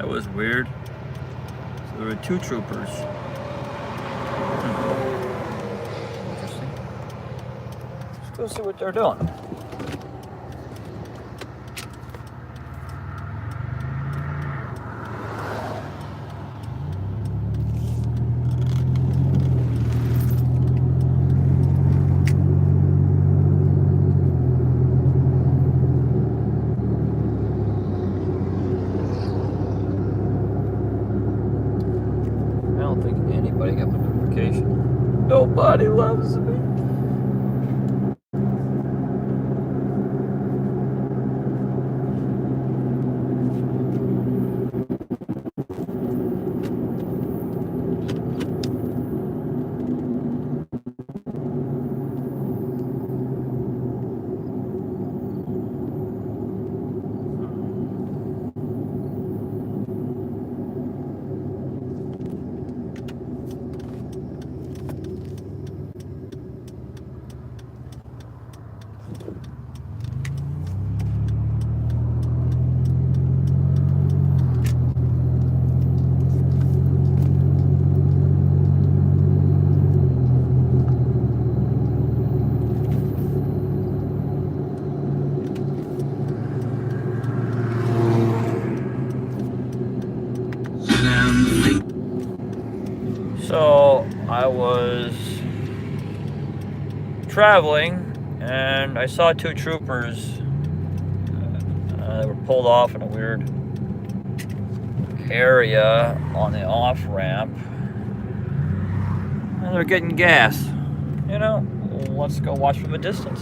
That was weird. So there were 2 troopers. Interesting. Let's go see what they're doing. I don't think anybody got my notification. Nobody loves me. So I was traveling and I saw 2 troopers. They were pulled off in a weird area on the off ramp. And they're getting gas. You know, let's go watch from a distance.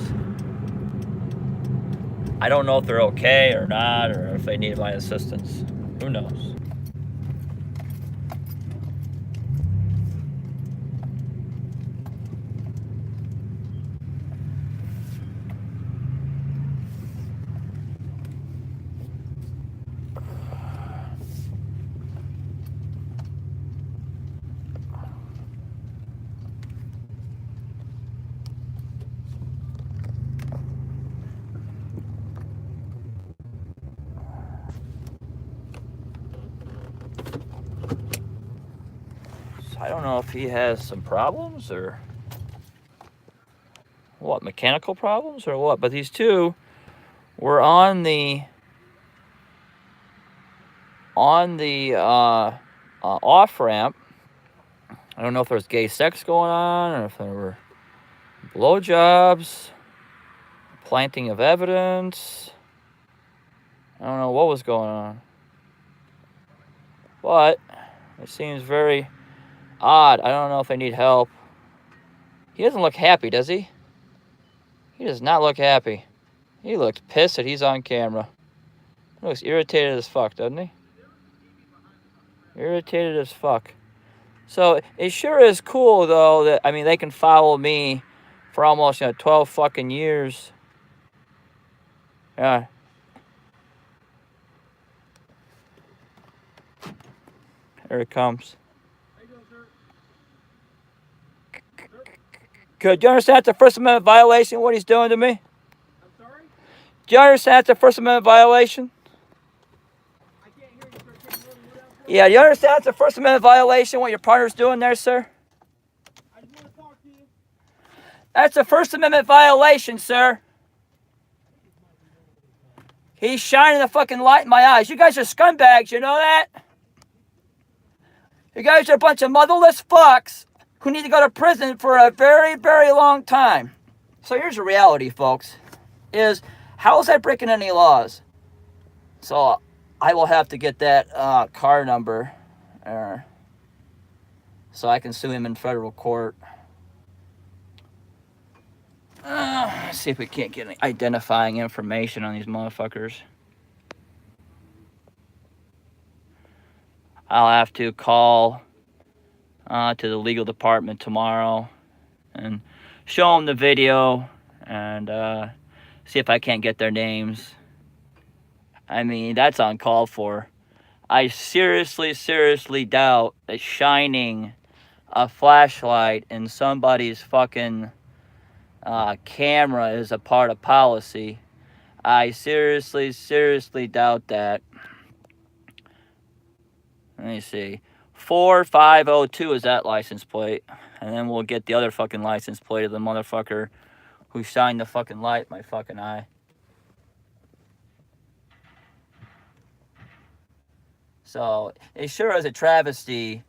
I don't know if they're okay or not, or if they need my assistance. Who knows? I don't know if he has some problems or what, mechanical problems or what, but these 2 were on the off ramp. I don't know if there was gay sex going on or if there were blowjobs, planting of evidence. I don't know what was going on, but it seems very odd. I don't know if they need help. He doesn't look happy, does he? He does not look happy. He looks pissed that he's on camera. He looks irritated as fuck, doesn't he? Irritated as fuck. So it sure is cool, though, that, I mean, they can follow me for almost, 12 fucking years. Yeah. Here it comes. Good. Do you understand that's a First Amendment violation, what he's doing to me? I'm sorry? Do you understand that's a First Amendment violation? I can't hear you, sir. Can you hear me? What else? Yeah, do you understand it's a First Amendment violation what your partner's doing there, sir? I just want to talk to you. That's a First Amendment violation, sir. He's shining the fucking light in my eyes. You guys are scumbags, you know that? You guys are a bunch of motherless fucks who need to go to prison for a very, very long time. So here's the reality, folks, is how is that breaking any laws? So I will have to get that car number so I can sue him in federal court. Let's see if we can't get any identifying information on these motherfuckers. I'll have to call to the legal department tomorrow and show them the video and see if I can't get their names. I mean, that's uncalled for. I seriously, seriously doubt that shining a flashlight in somebody's fucking camera is a part of policy. I seriously, seriously doubt that. Let me see. 4502 is that license plate. And then we'll get the other fucking license plate of the motherfucker who shined the fucking light in my fucking eye. So it sure is a travesty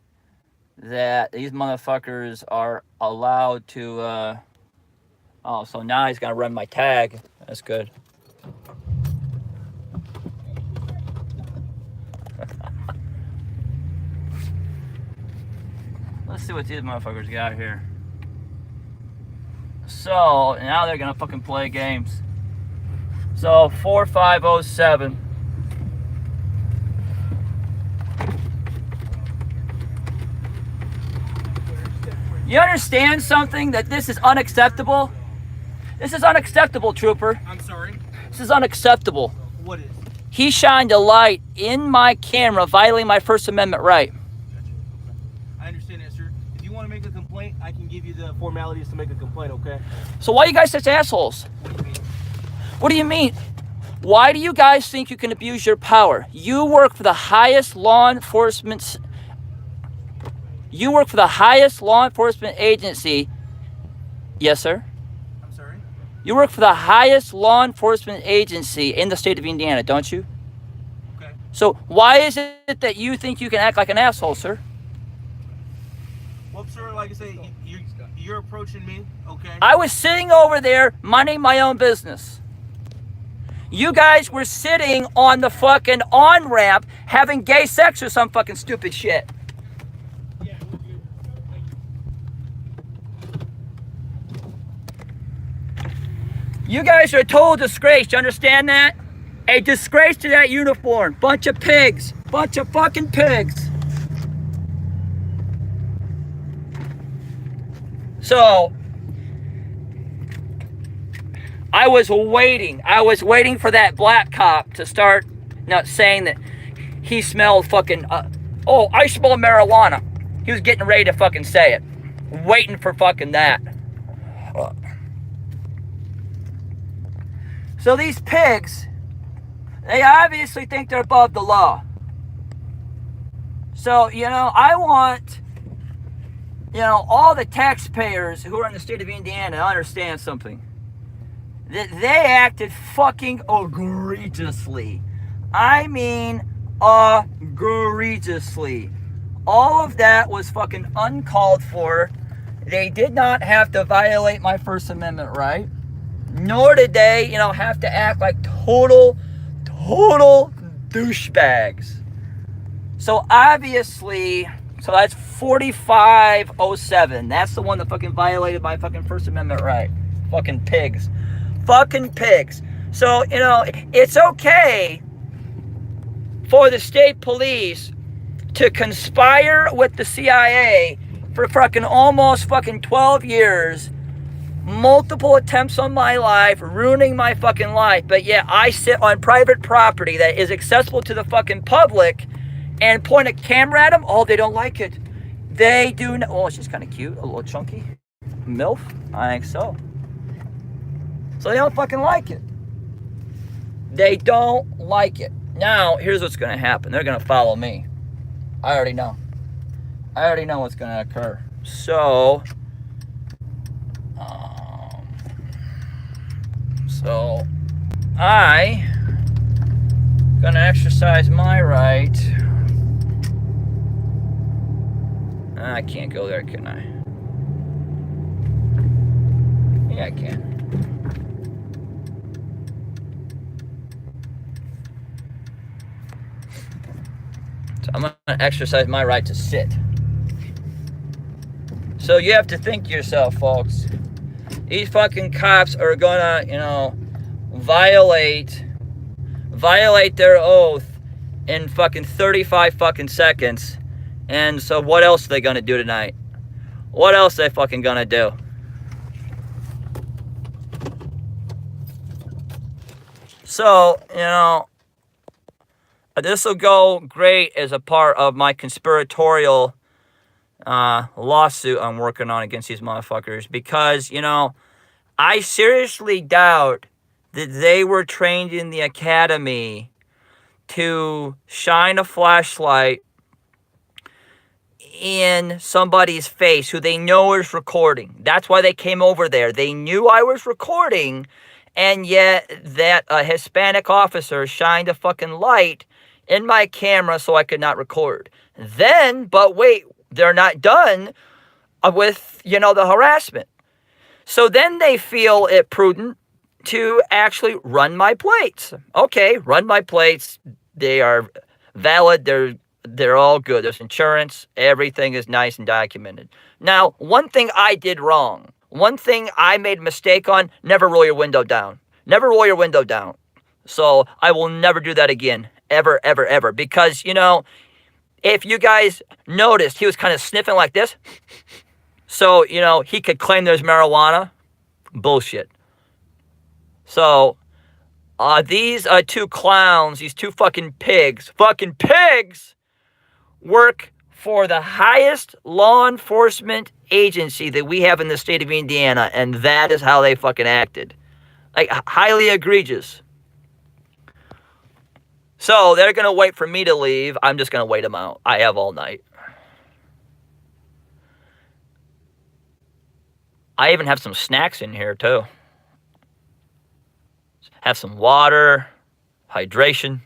that these motherfuckers are allowed to, oh, so now he's gonna run my tag. That's good. Let's see what these motherfuckers got here. So now they're gonna fucking play games. So 4507. You understand something? That this is unacceptable? This is unacceptable, trooper. I'm sorry. This is unacceptable. What is? He shined a light in my camera, violating my First Amendment right. Gotcha. Okay. I understand that, sir. If you want to make a complaint, I can give you the formalities to make a complaint, okay? So why are you guys such assholes? What do you mean? What do you mean? Why do you guys think you can abuse your power? You work for the highest law enforcement. You work for the highest law enforcement agency. Yes, sir. I'm sorry? You work for the highest law enforcement agency in the state of Indiana, don't you? Okay. So why is it that you think you can act like an asshole, sir? Well, sir, like I say, you're approaching me, okay? I was sitting over there minding my own business. You guys were sitting on the fucking on-ramp having gay sex or some fucking stupid shit. Yeah, we're good. Thank you. You guys are a total disgrace. You understand that? A disgrace to that uniform. Bunch of pigs. Bunch of fucking pigs. So, I was waiting for that black cop to start not saying that he smelled fucking, oh, I smell marijuana. He was getting ready to fucking say it. Waiting for fucking that. So these pigs, they obviously think they're above the law. So, I want, all the taxpayers who are in the state of Indiana to understand something. That they acted fucking egregiously. I mean, egregiously. All of that was fucking uncalled for. They did not have to violate my First Amendment right. Nor did they, have to act like total douchebags. So obviously, that's 4507. That's the one that fucking violated my fucking First Amendment right. Fucking pigs. Fucking pigs. So, it's okay for the state police to conspire with the CIA for fucking almost fucking 12 years, multiple attempts on my life, ruining my fucking life, but yet I sit on private property that is accessible to the fucking public and point a camera at them. Oh, they don't like it. They do not. Oh, she's kind of cute, a little chunky. MILF? I think so. So they don't fucking like it. They don't like it. Now, here's what's going to happen. They're going to follow me. I already know. I already know what's going to occur. So, I going to exercise my right. I can't go there, can I? Yeah, I can. So I'm going to exercise my right to sit. So you have to think to yourself, folks. These fucking cops are going to, violate their oath in fucking 35 fucking seconds. And so what else are they going to do tonight? What else are they fucking going to do? So, this will go great as a part of my conspiratorial lawsuit I'm working on against these motherfuckers. Because, I seriously doubt that they were trained in the academy to shine a flashlight in somebody's face who they know is recording. That's why they came over there. They knew I was recording, and yet that Hispanic officer shined a fucking light in my camera so I could not record. Then, but wait, they're not done with, the harassment. So then they feel it prudent to actually run my plates. Okay, run my plates. They are valid. They're all good. There's insurance. Everything is nice and documented. Now, one thing I did wrong. One thing I made a mistake on, never roll your window down. Never roll your window down. So I will never do that again. Ever, ever, ever. Because, if you guys noticed, he was kind of sniffing like this. So, he could claim there's marijuana. Bullshit. So, these two clowns, these two fucking pigs, work for the highest law enforcement agency that we have in the state of Indiana, and that is how they fucking acted. Like, highly egregious. So, they're going to wait for me to leave. I'm just going to wait them out. I have all night. I even have some snacks in here, too. Have some water, hydration.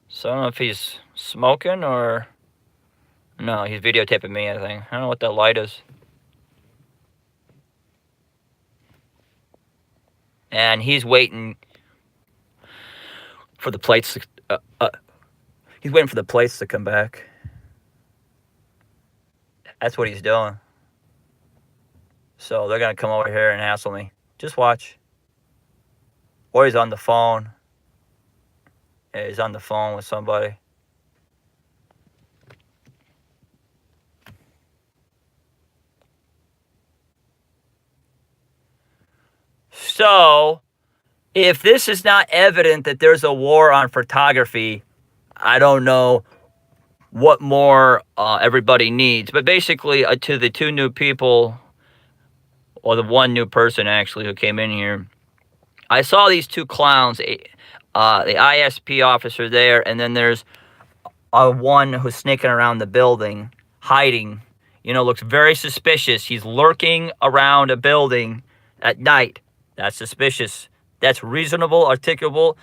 So I don't know if he's smoking or... No, he's videotaping me, I think. I don't know what that light is. And he's waiting for the plates to... he's waiting for the plates to come back. That's what he's doing. So they're going to come over here and hassle me. Just watch. Or he's on the phone. Yeah, he's on the phone with somebody. So, if this is not evident that there's a war on photography, I don't know what more everybody needs. But basically, to the two new people, or the one new person actually who came in here, I saw these two clowns, the ISP officer there, and then there's one who's sneaking around the building, hiding. Looks very suspicious. He's lurking around a building at night. That's suspicious. That's reasonable, articulable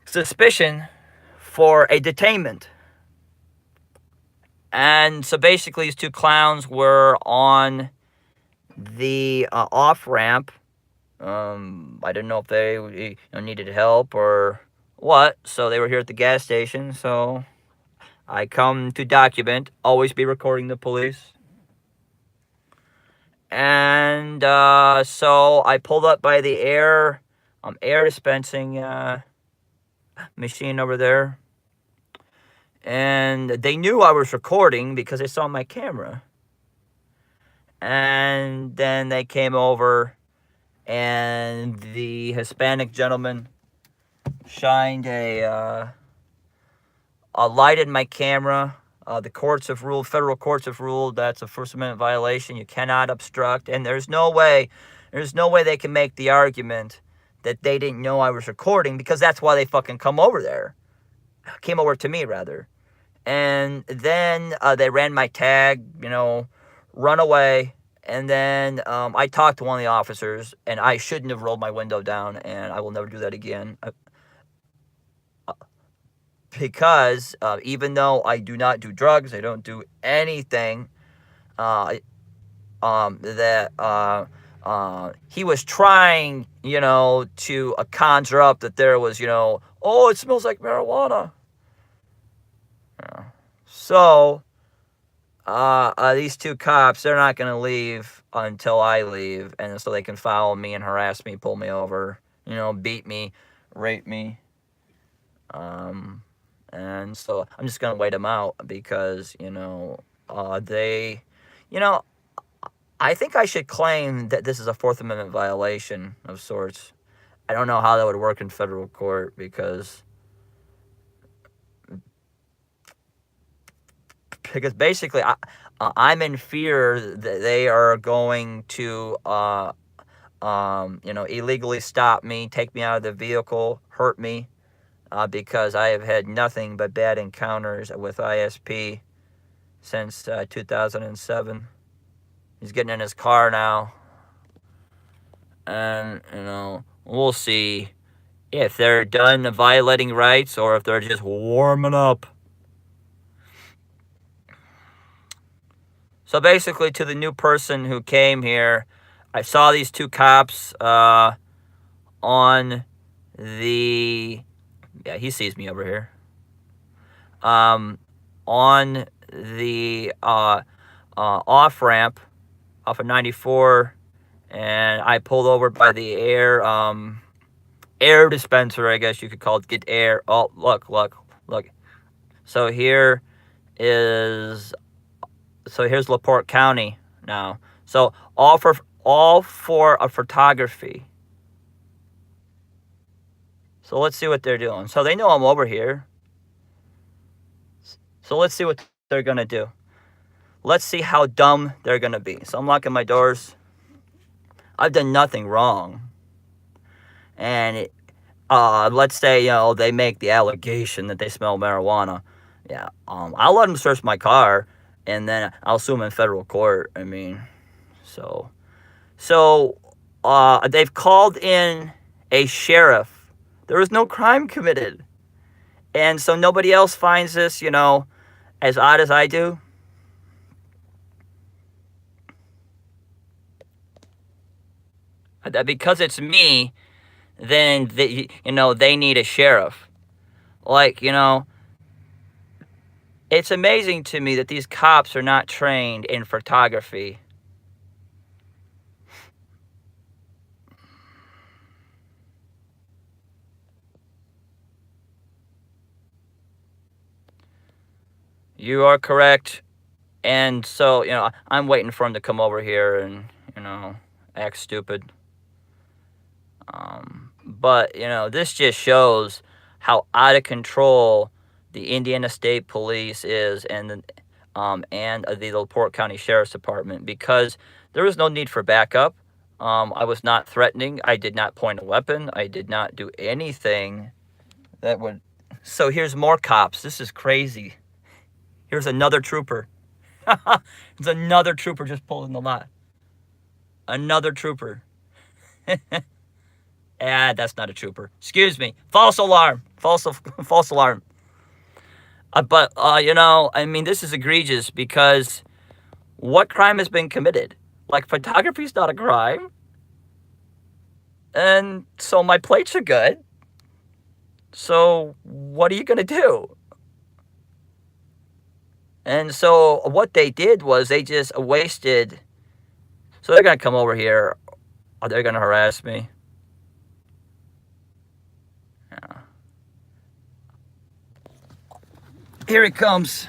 suspicion for a detainment. And so basically, these two clowns were on the off-ramp. I didn't know if they needed help or what. So they were here at the gas station. So I come to document. Always be recording the police. And so I pulled up by the air dispensing machine over there. And they knew I was recording because they saw my camera. And then they came over, and the Hispanic gentleman shined a light in my camera. The courts have ruled, federal courts have ruled that's a First Amendment violation. You cannot obstruct, and there's no way they can make the argument that they didn't know I was recording, because that's why they fucking came over to me, rather. And then they ran my tag, run away. And then I talked to one of the officers, and I shouldn't have rolled my window down, and I will never do that again. Because even though I do not do drugs, I don't do anything that he was trying, to conjure up that there was, oh, it smells like marijuana. So, these two cops, they're not going to leave until I leave, and so they can follow me and harass me, pull me over, beat me, rape me. And so I'm just going to wait them out because, they, I think I should claim that this is a Fourth Amendment violation of sorts. I don't know how that would work in federal court because basically I'm in fear that they are going to illegally stop me, take me out of the vehicle, hurt me, because I have had nothing but bad encounters with ISP since 2007. He's getting in his car now, and we'll see if they're done violating rights or if they're just warming up. So basically, to the new person who came here, I saw these two cops on the... Yeah, he sees me over here. On the off-ramp off of 94, and I pulled over by the air dispenser, I guess you could call it. Get air. Oh, look. So here's LaPorte County now. So all for a photography. So let's see what they're doing. So they know I'm over here. So let's see what they're gonna do. Let's see how dumb they're gonna be. So I'm locking my doors. I've done nothing wrong. And let's say they make the allegation that they smell marijuana. Yeah. I'll let them search my car, and then I'll sue them in federal court. I mean, so they've called in a sheriff. There was no crime committed. And so nobody else finds this, as odd as I do. That because it's me, then they need a sheriff. It's amazing to me that these cops are not trained in photography. You are correct. And so, I'm waiting for him to come over here and, act stupid. But, this just shows how out of control the Indiana State Police is and the LaPorte County Sheriff's Department, because there was no need for backup. I was not threatening. I did not point a weapon. I did not do anything that would... So here's more cops. This is crazy. Here's another trooper. There's another trooper just pulled in the lot. Another trooper. That's not a trooper. Excuse me. False alarm. False alarm. But this is egregious, because what crime has been committed? Like, photography is not a crime. And so my plates are good. So what are you going to do? And so what they did was they just wasted... So they're going to come over here. Or they're going to harass me. Yeah. Here he comes.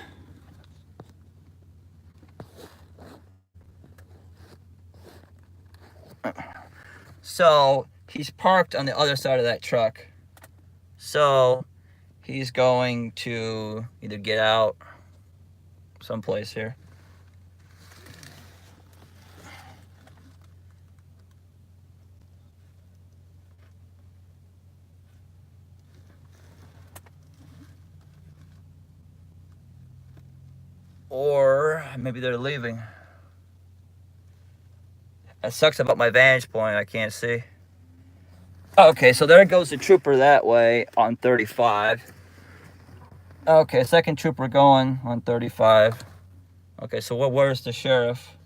So he's parked on the other side of that truck. So he's going to either get out someplace here. Or maybe they're leaving. That sucks about my vantage point. I can't see. Okay, so there goes the trooper that way on 35. Okay, second trooper going on 35. Okay, so where's the sheriff?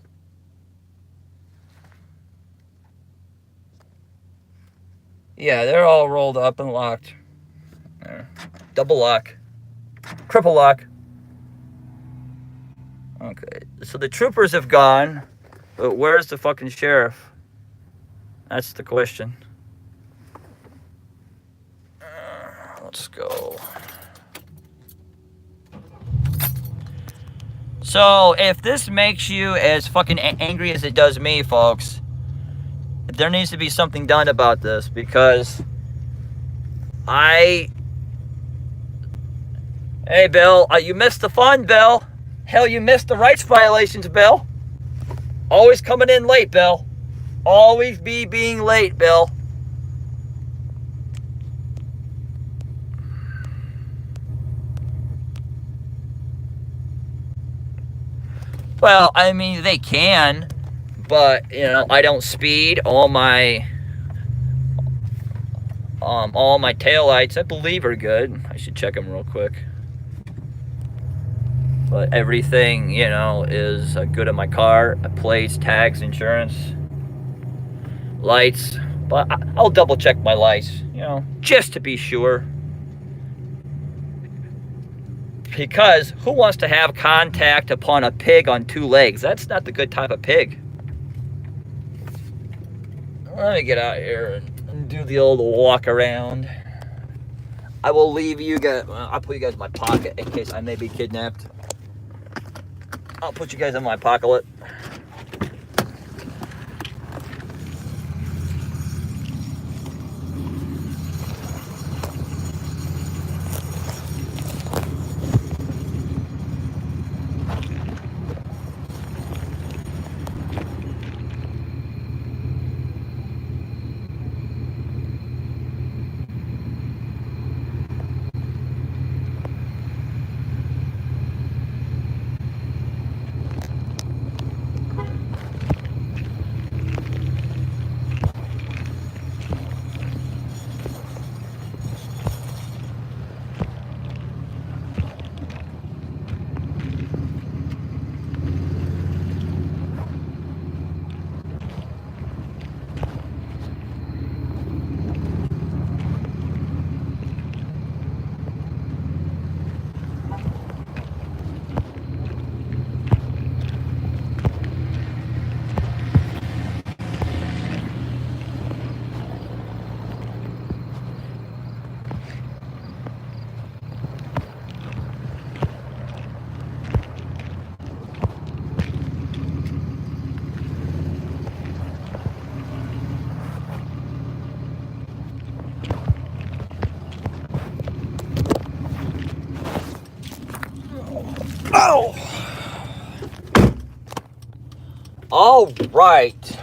Yeah, they're all rolled up and locked. There. Double lock. Triple lock. Okay, so the troopers have gone, but where's the fucking sheriff? That's the question. Let's go. So, if this makes you as fucking angry as it does me, folks, there needs to be something done about this, because Hey, Bill, you missed the fun, Bill. Hell, you missed the rights violations, Bill. Always coming in late, Bill. Always be being late, Bill. Well, I mean, they can, but, you know, I don't speed. All my taillights, I believe, are good. I should check them real quick. But everything, you know, is good in my car. Plates, tags, insurance, lights. But I'll double check my lights, you know, just to be sure. Because who wants to have contact upon a pig on 2 legs? That's not the good type of pig. Let me get out here and do the old walk around. I will leave you guys. I'll put you guys in my pocket in case I may be kidnapped. I'll put you guys in my pocket. Oh! All right.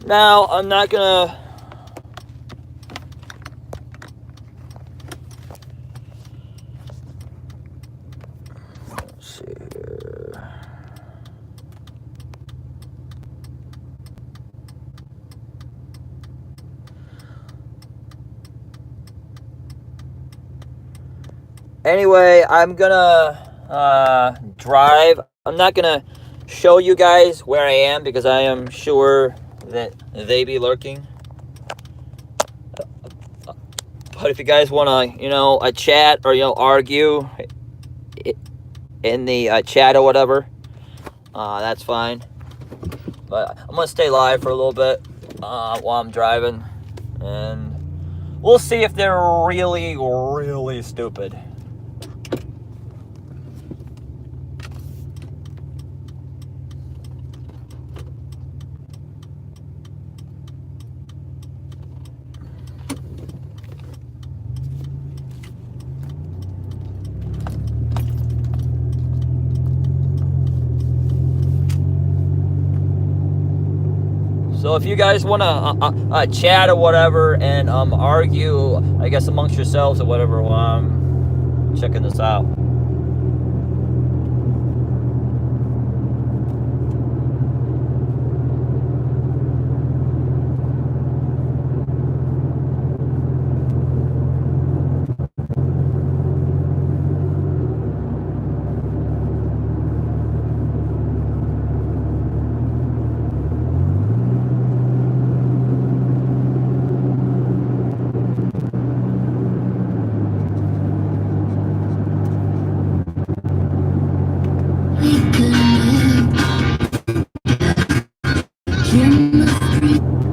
Now, I'm not gonna... Let's see here. Anyway, I'm gonna drive. I'm not gonna show you guys where I am because I am sure that they be lurking. But if you guys want to, you know, a chat or, you know, argue in the chat or whatever, that's fine. But I'm gonna stay live for a little bit while I'm driving, and we'll see if they're really, really stupid. So if you guys want to chat or whatever and argue, I guess, amongst yourselves or whatever while I'm checking this out.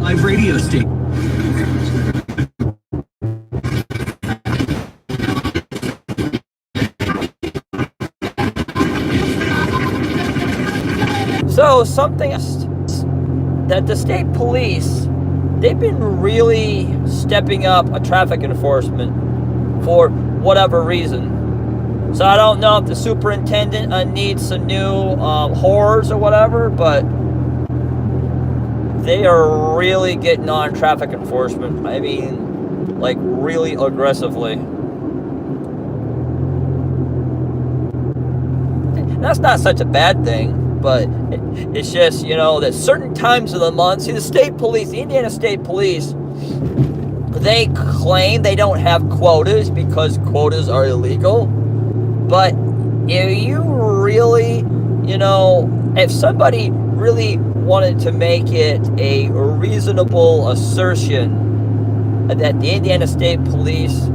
Live radio station. So something that the state police, they've been really stepping up a traffic enforcement for whatever reason. So I don't know if the superintendent needs some new whores or whatever, but they are really getting on traffic enforcement. I mean, like, really aggressively. That's not such a bad thing, but it's just, you know, that certain times of the month, see, the state police, the Indiana State Police, they claim they don't have quotas because quotas are illegal. But if you really, you know, if somebody really wanted to make it a reasonable assertion that the Indiana State Police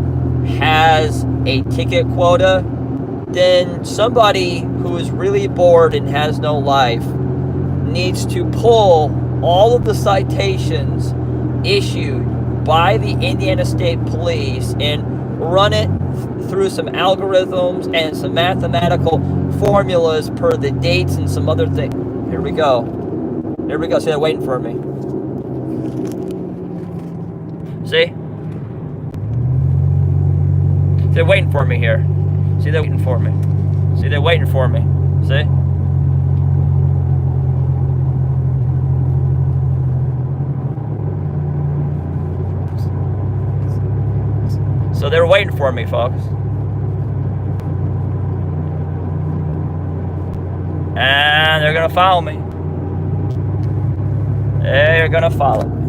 has a ticket quota, then somebody who is really bored and has no life needs to pull all of the citations issued by the Indiana State Police and run it through some algorithms and some mathematical formulas per the dates and some other things. Here we go. Here we go. See, they're waiting for me. See? They're waiting for me here. See, they're waiting for me. See, they're waiting for me. See? So they're waiting for me, folks. And they're gonna follow me. They're gonna follow me.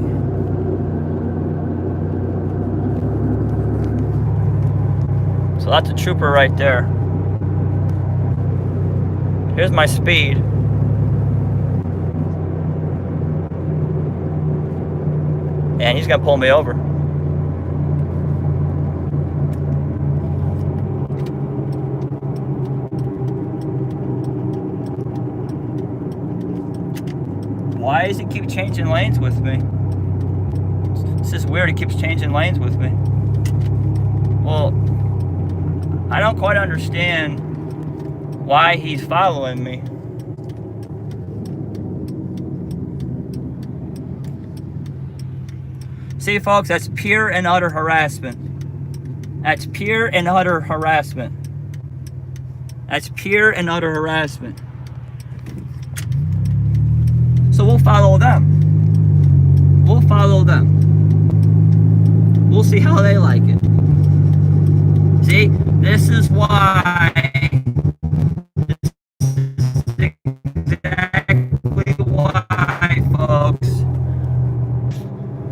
So that's a trooper right there. Here's my speed. And he's gonna pull me over. Why does it keep changing lanes with me? This is weird, it keeps changing lanes with me. Well, I don't quite understand why he's following me. See, folks, that's pure and utter harassment. That's pure and utter harassment. That's pure and utter harassment. So we'll follow them. We'll follow them. We'll see how they like it. See, this is why. This is exactly why, folks.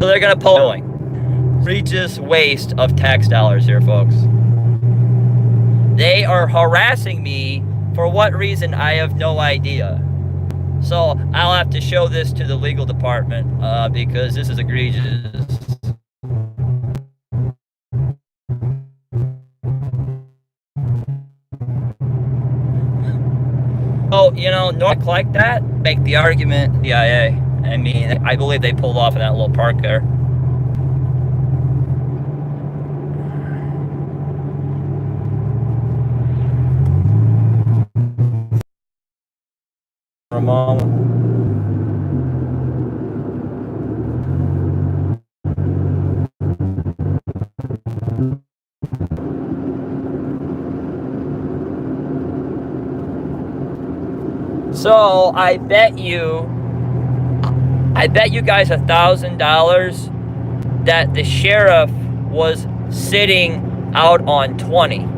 So they're gonna pull. Egregious waste of tax dollars here, folks. They are harassing me for what reason, I have no idea. So I'll have to show this to the legal department because this is egregious. Oh, you know, not like that. Make the argument, DIA. I mean, I believe they pulled off in that little park there. For a moment. So I bet you guys $1,000 that the sheriff was sitting out on 20.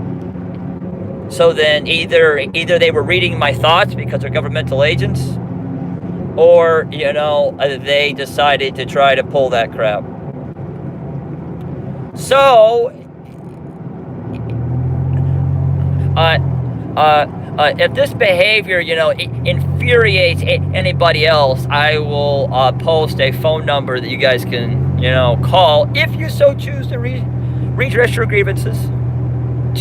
So then either they were reading my thoughts because they're governmental agents, or, you know, they decided to try to pull that crap. So if this behavior, you know, infuriates anybody else, I will post a phone number that you guys can, you know, call if you so choose to redress your grievances,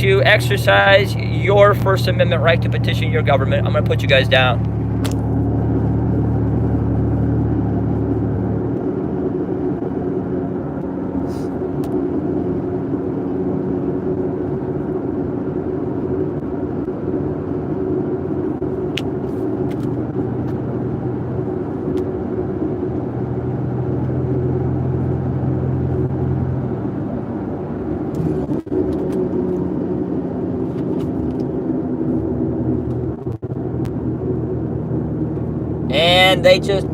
to exercise your First Amendment right to petition your government. I'm going to put you guys down. And they just,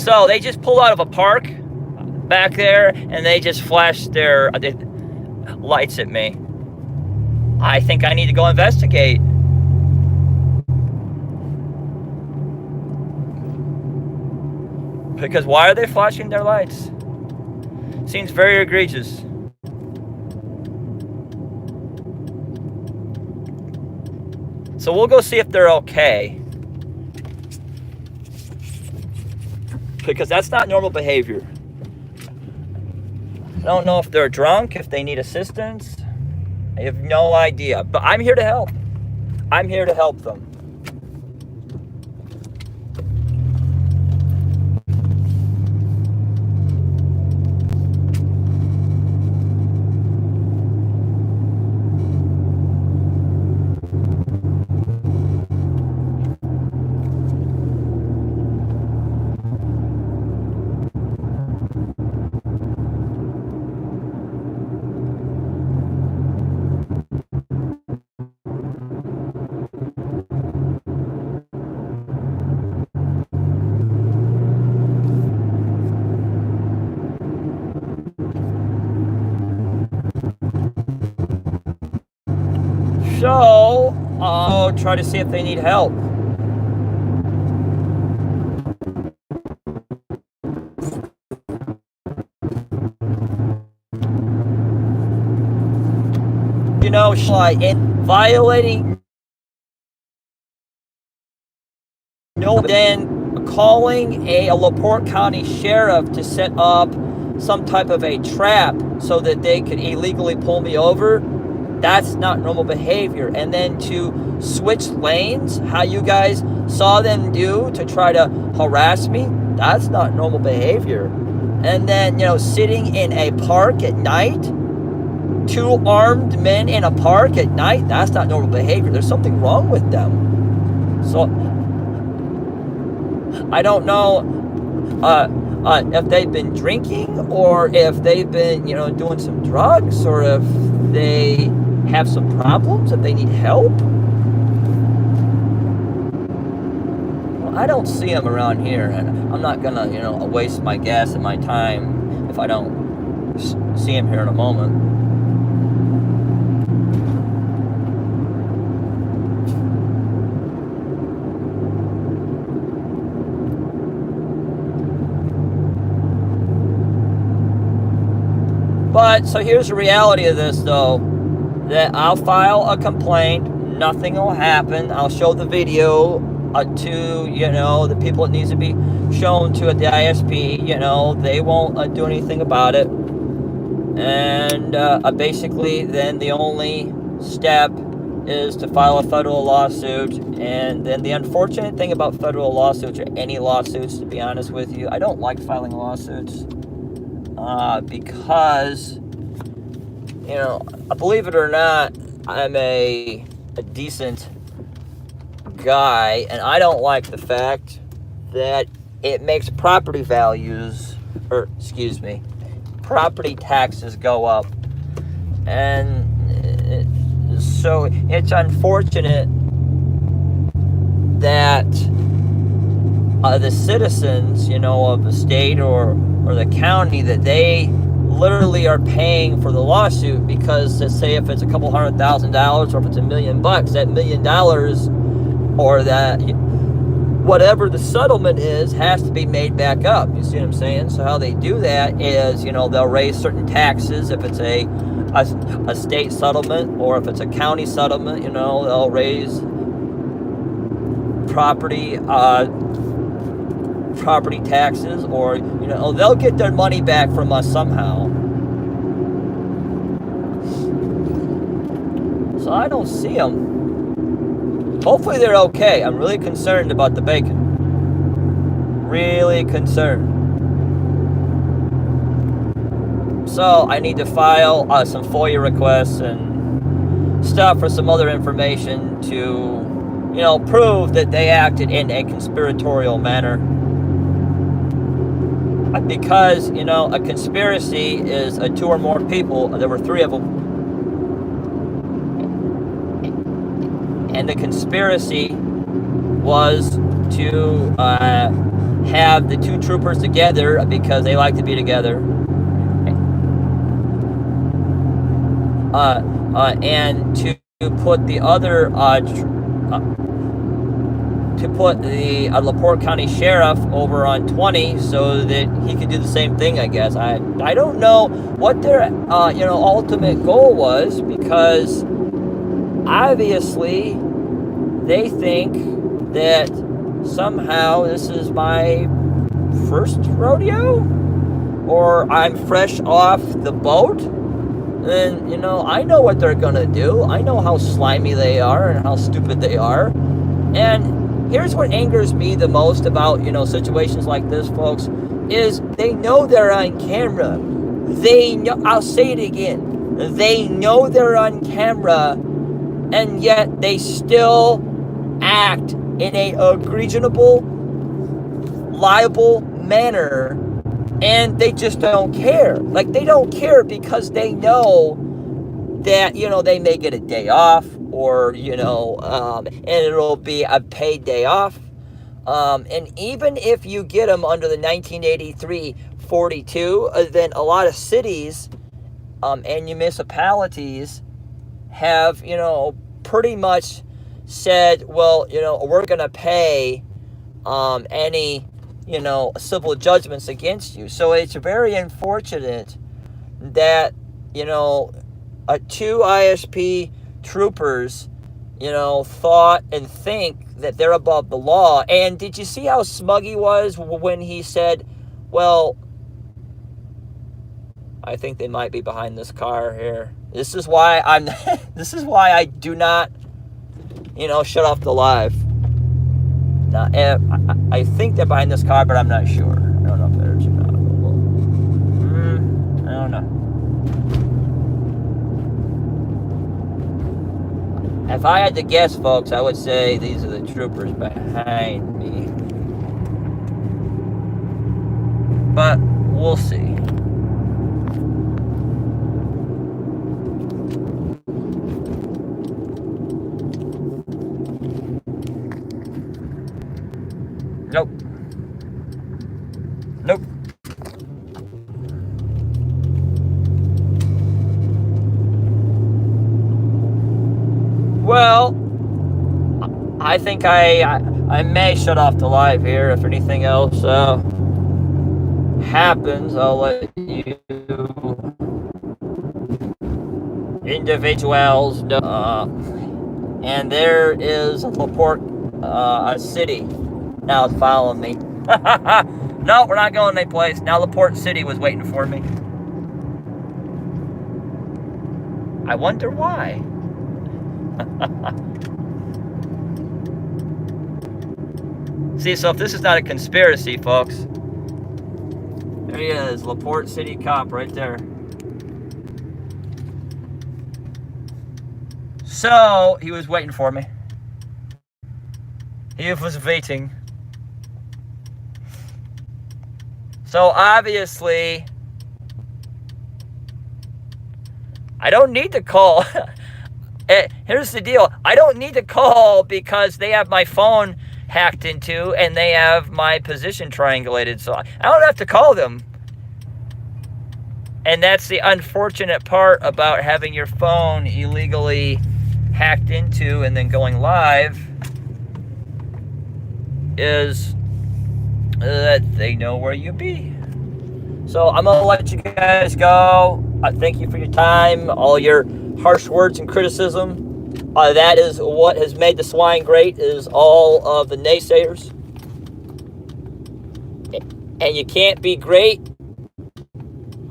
So they just pulled out of a park back there, and they just flashed their lights at me. I think I need to go investigate. Because why are they flashing their lights? Seems very egregious. So we'll go see if they're okay. Because that's not normal behavior. I don't know if they're drunk, if they need assistance. I have no idea. But I'm here to help. I'm here to help them. So, I'll try to see if they need help. You know, in violating, then calling a LaPorte County sheriff to set up some type of a trap so that they could illegally pull me over. That's not normal behavior. And then to switch lanes, how you guys saw them do to try to harass me, that's not normal behavior. And then, you know, sitting in a park at night, 2 armed men in a park at night, that's not normal behavior. There's something wrong with them. So, I don't know if they've been drinking or if they've been, you know, doing some drugs or if they have some problems, if they need help. Well, I don't see them around here, and I'm not gonna, you know, waste my gas and my time if I don't see them here in a moment. But, so here's the reality of this, though, that I'll file a complaint, nothing will happen. I'll show the video to, you know, the people it needs to be shown to at the ISP, you know, they won't do anything about it. And basically, then the only step is to file a federal lawsuit. And then the unfortunate thing about federal lawsuits, or any lawsuits, to be honest with you, I don't like filing lawsuits. Because, you know, believe it or not, I'm a decent guy, and I don't like the fact that it makes property values, or excuse me, property taxes go up. And so it's unfortunate that the citizens, you know, of the state or the county, that they literally are paying for the lawsuit, because let's say if it's a couple $100,000 or if it's $1 million, that $1 million or that whatever the settlement is has to be made back up. You see what I'm saying? So how they do that is, you know, they'll raise certain taxes if it's a state settlement, or if it's a county settlement, you know, they'll raise property taxes, or, you know, they'll get their money back from us somehow. So I don't see them. Hopefully they're okay. I'm really concerned about the bacon. Really concerned. So I need to file some FOIA requests and stuff for some other information to, you know, prove that they acted in a conspiratorial manner. Because, you know, a conspiracy is 2 or more people. There were 3 of them. And the conspiracy was to have the two troopers together because they like to be together. And to put the other to put the LaPorte County Sheriff over on 20 so that he could do the same thing, I guess. I don't know what their ultimate goal was, because obviously they think that somehow this is my first rodeo, or I'm fresh off the boat. And I know what they're gonna do. I know how slimy they are and how stupid they are. And here's what angers me the most about, situations like this, folks, is they know they're on camera. They know, I'll say it again, they know they're on camera, and yet they still act in a egregious, liable manner, and they just don't care. Like, they don't care because they know that, they may get a day off, or, and it'll be a paid day off. And even if you get them under the 1983 42, then a lot of cities and municipalities have, pretty much said, well, we're going to pay any, civil judgments against you. So it's very unfortunate that, two ISP troopers, thought and think that they're above the law. And did you see how smug he was when he said, well, I think they might be behind this car here. This is why this is why I do not, shut off the live. Now, I think they're behind this car, but I'm not sure. I don't know if there's or not. I don't know. If I had to guess, folks, I would say these are the troopers behind me. But we'll see. Nope. Nope. Well, I think I may shut off the live here. If anything else happens, I'll let you individuals know. And there is LaPorte City now following me. No, we're not going anyplace. Now LaPorte City was waiting for me. I wonder why. See, so if this is not a conspiracy, folks, there he is, LaPorte City cop right there. So he was waiting for me. He was waiting. So obviously, I don't need to call. Here's the deal. I don't need to call because they have my phone hacked into and they have my position triangulated. So I don't have to call them. And that's the unfortunate part about having your phone illegally hacked into and then going live, is that they know where you be. So I'm going to let you guys go. Thank you for your time, all your harsh words and criticism. That is what has made the swine great, is all of the naysayers. And you can't be great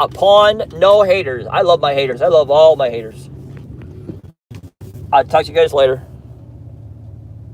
upon no haters. I love my haters. I love all my haters. I'll talk to you guys later.